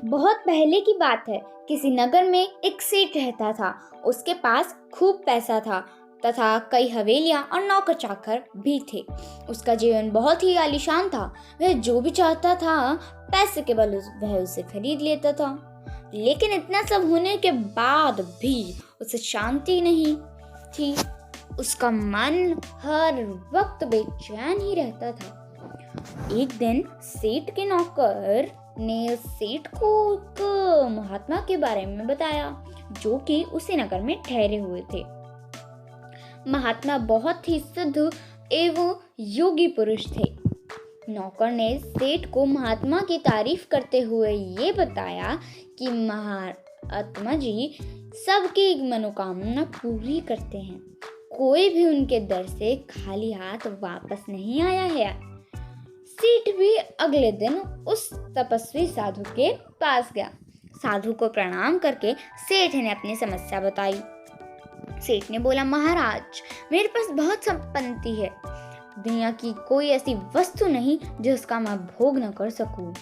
बहुत पहले की बात है। किसी नगर में एक सेठ रहता था। उसके पास खूब पैसा था तथा कई हवेलियां और नौकर चाकर भी थे। उसका जीवन बहुत ही आलीशान था। वह जो भी चाहता था पैसे के बल वह उसे खरीद लेता था। लेकिन इतना सब होने के बाद भी उसे शांति नहीं थी। उसका मन हर वक्त बेचैन ही रहता था। एक दिन सेठ के नौकर ने सेठ को एक महात्मा के बारे में बताया जो कि उसी नगर में ठहरे हुए थे। महात्मा बहुत ही सिद्ध एवं योगी पुरुष थे। नौकर ने सेठ को महात्मा की तारीफ करते हुए ये बताया कि महात्मा जी सबकी मनोकामना पूरी करते हैं। कोई भी उनके दर से खाली हाथ वापस नहीं आया है। सेठ भी अगले दिन उस तपस्वी साधु के पास गया। साधु को प्रणाम करके सेठ ने अपनी समस्या बताई। सेठ ने बोला, महाराज, मेरे पास बहुत संपत्ति है। दुनिया की कोई ऐसी वस्तु नहीं जिसका मैं भोग न कर सकूं।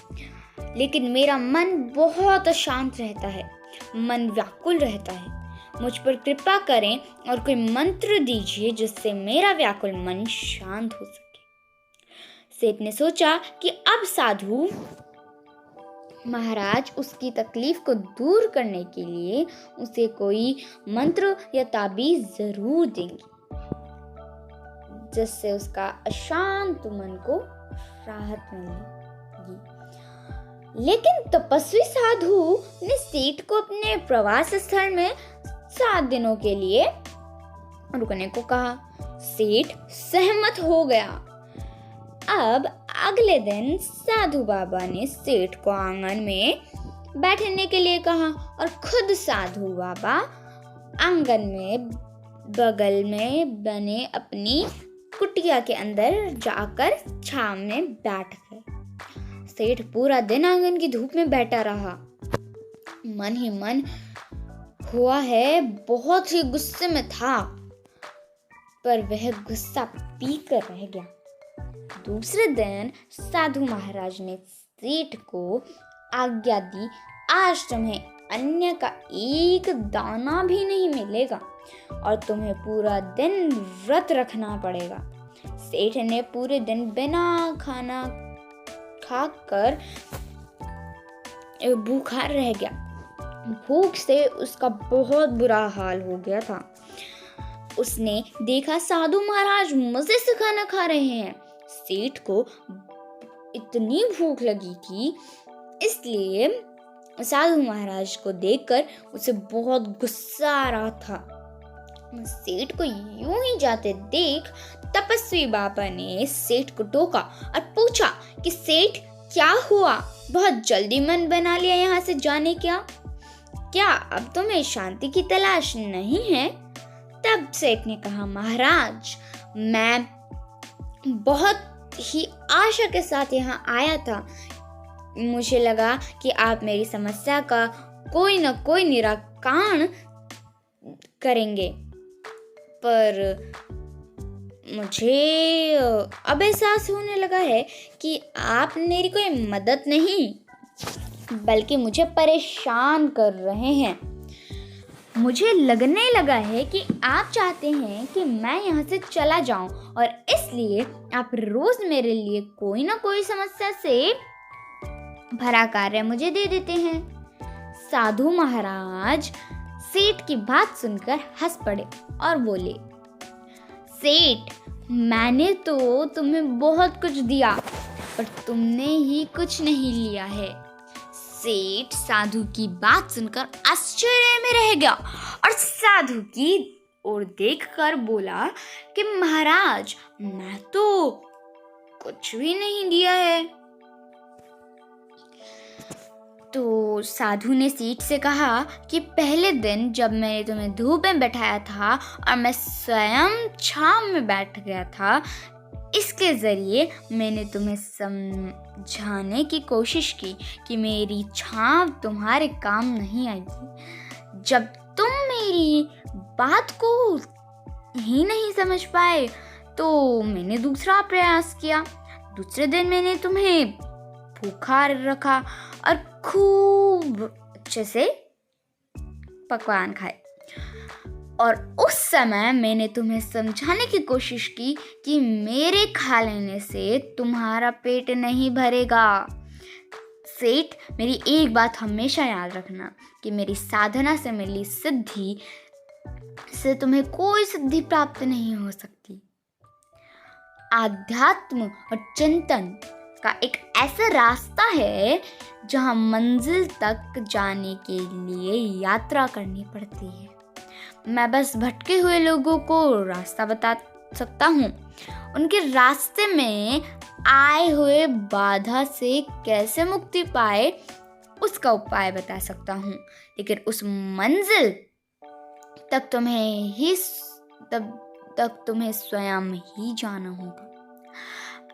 लेकिन मेरा मन बहुत अशांत रहता है। मन व्याकुल रहता है। मुझ पर कृपा करें और कोई मंत्र दीजिए जिससे मेरा व्याकुल मन शांत हो सके। सेठ ने सोचा कि अब साधु महाराज उसकी तकलीफ को दूर करने के लिए उसे कोई मंत्र या ताबीज जरूर देंगे जिससे उसका अशांत मन को राहत मिलेगी। लेकिन तपस्वी साधु ने सेठ को अपने प्रवास स्थल में 7 दिनों के लिए रुकने को कहा। सेठ सहमत हो गया। अब अगले दिन साधु बाबा ने सेठ को आंगन में बैठने के लिए कहा और खुद साधु बाबा आंगन में बगल में बने अपनी कुटिया के अंदर जाकर छांव में बैठ गए। सेठ पूरा दिन आंगन की धूप में बैठा रहा। मन ही मन हुआ है बहुत ही गुस्से में था, पर वह गुस्सा पीकर रह गया। दूसरे दिन साधु महाराज ने सेठ को आज्ञा दी, आज तुम्हें अन्न का एक दाना भी नहीं मिलेगा और तुम्हें पूरा दिन व्रत रखना पड़ेगा। सेठ ने पूरे दिन बिना खाना खाकर भूखा रह गया। भूख से उसका बहुत बुरा हाल हो गया था। उसने देखा साधु महाराज मजे से खाना खा रहे हैं। सेठ को इतनी भूख लगी थी, इसलिए साधु महाराज को देखकर उसे बहुत गुस्सा आ रहा था। सेठ को यूं ही जाते देख तपस्वी बाबा ने सेठ को टोका और पूछा कि सेठ क्या हुआ, बहुत जल्दी मन बना लिया यहाँ से जाने क्या अब तुम्हें शांति की तलाश नहीं है? तब सेठ ने कहा, महाराज, मैं बहुत ही आशा के साथ यहाँ आया था। मुझे लगा कि आप मेरी समस्या का कोई न कोई निराकरण करेंगे, पर मुझे अब एहसास होने लगा है कि आप मेरी कोई मदद नहीं बल्कि मुझे परेशान कर रहे हैं। मुझे लगने लगा है कि आप चाहते हैं कि मैं यहाँ से चला जाऊं और इसलिए आप रोज मेरे लिए कोई ना कोई समस्या से भरा कार्य मुझे दे देते हैं। साधु महाराज सेठ की बात सुनकर हंस पड़े और बोले, सेठ, मैंने तो तुम्हें बहुत कुछ दिया पर तुमने ही कुछ नहीं लिया है। सेठ साधु की बात सुनकर आश्चर्य में रह गया और साधु की ओर देखकर बोला कि महाराज, मैं तो कुछ भी नहीं दिया है। तो साधु ने सेठ से कहा कि पहले दिन जब मैंने तुम्हें धूप में बैठाया था और मैं स्वयं छांव में बैठ गया था, इसके जरिए मैंने तुम्हें समझाने की कोशिश की कि मेरी छांव तुम्हारे काम नहीं आएगी। जब तुम मेरी बात को ही नहीं समझ पाए तो मैंने दूसरा प्रयास किया। दूसरे दिन मैंने तुम्हें भूखा रखा और खूब अच्छे से पकवान खाए। और उस समय मैंने तुम्हें समझाने की कोशिश की कि मेरे खा लेने से तुम्हारा पेट नहीं भरेगा। सेठ, मेरी एक बात हमेशा याद रखना कि मेरी साधना से मिली सिद्धि से तुम्हें कोई सिद्धि प्राप्त नहीं हो सकती। आध्यात्म और चिंतन का एक ऐसा रास्ता है जहां मंजिल तक जाने के लिए यात्रा करनी पड़ती है। मैं बस भटके हुए लोगों को रास्ता बता सकता हूँ। उनके रास्ते में आए हुए बाधा से कैसे मुक्ति पाए उसका उपाय बता सकता हूँ, लेकिन उस मंजिल तक तुम्हें स्वयं ही जाना होगा।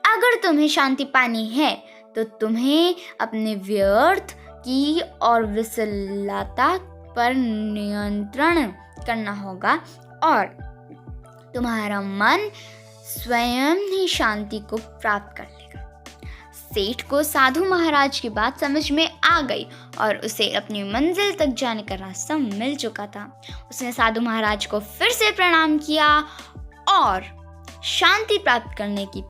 अगर तुम्हें शांति पानी है तो तुम्हें अपने व्यर्थ की और विसलता पर नियंत्रण करना होगा और तुम्हारा मन स्वयं ही शांति को प्राप्त कर लेगा। सेठ को साधु महाराज की बात समझ में आ गई और उसे अपनी मंजिल तक जाने का रास्ता मिल चुका था। उसने साधु महाराज को फिर से प्रणाम किया और शांति प्राप्त करने की